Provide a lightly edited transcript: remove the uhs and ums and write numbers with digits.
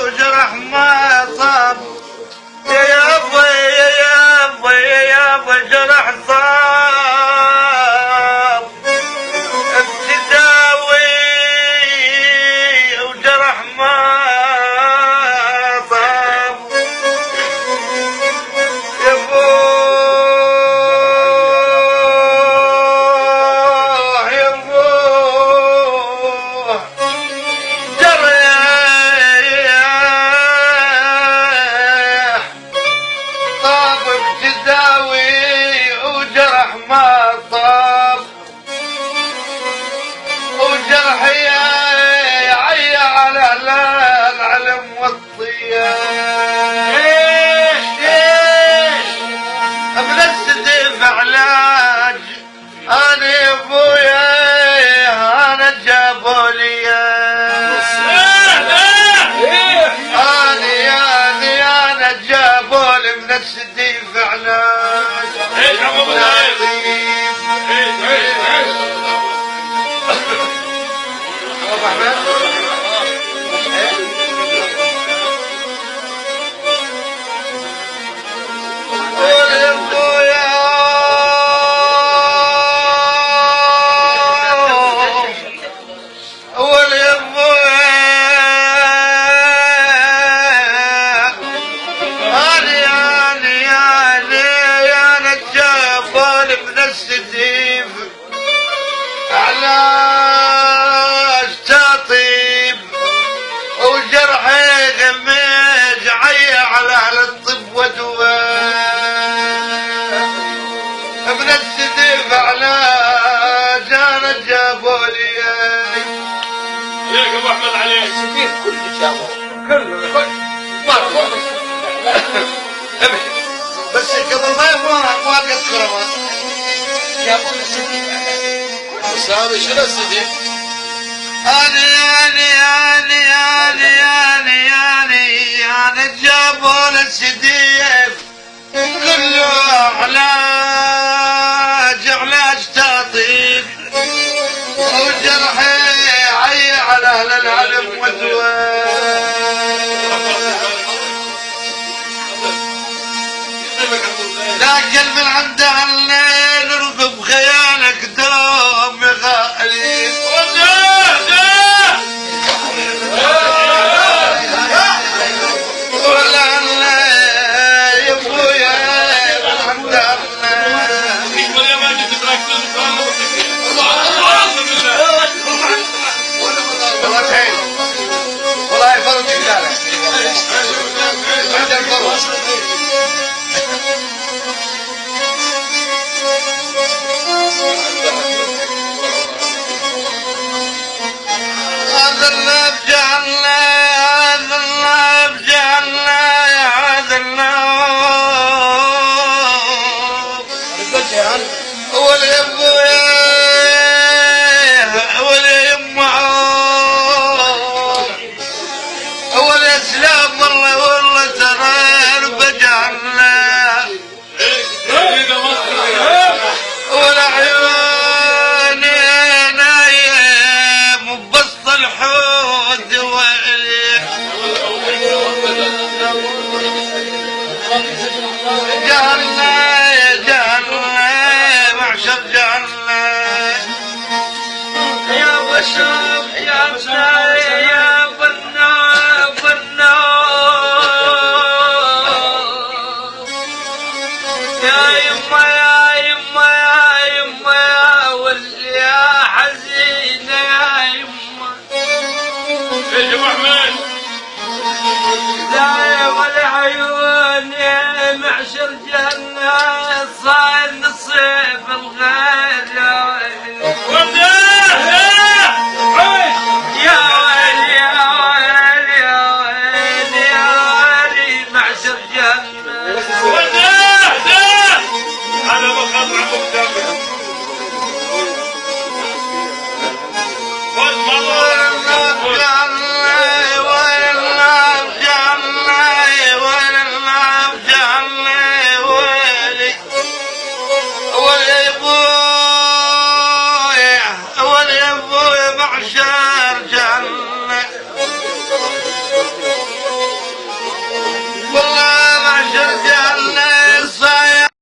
وجرح ما صاب يا يابا يا يابا يا يابا جرح صاب ابتداوي وجرح ما صاب يا بوه يا بوه جرح طاب ابتداوي وجرح ما طاب وجرحي عي على العلم والطياب ابن السديف علاج انا يا ابويا انا جابوا لي انا جابوا لي من السديف علاج علاج تطيب وجرحي غميج عي على اهل الطب ودواء ابن السديف علاج انا جابوا لي يا ابو احمد عليك السديف كله جابوه كله بس قبل ما يبغى ما تذكره جابوا السديف بس هذا شنو السديف؟ أنا جابوا السديف كله علاج تطيب وجرحي عي على أهل العلم والدواء لكن من عند الليل رقب خيالك دوم غالي ولا يا ابويا من عند والله فرج جدالك عند الفرج هذا اللي بجعلنا هذا اللي بجعلنا هذا اللي ولا ابويا ولا يمه ولا اسلام والله ترى بجعلنا ولا عيوني نايم وبسط الحوت جعلنا معشر جعلنا يا بشر يا بشر يا بنا يا يما يا يما يا يما يا ولي يا حزينة يا يما يا ابو احمد دايم العيون يا معشر جنة صار نصيب الغير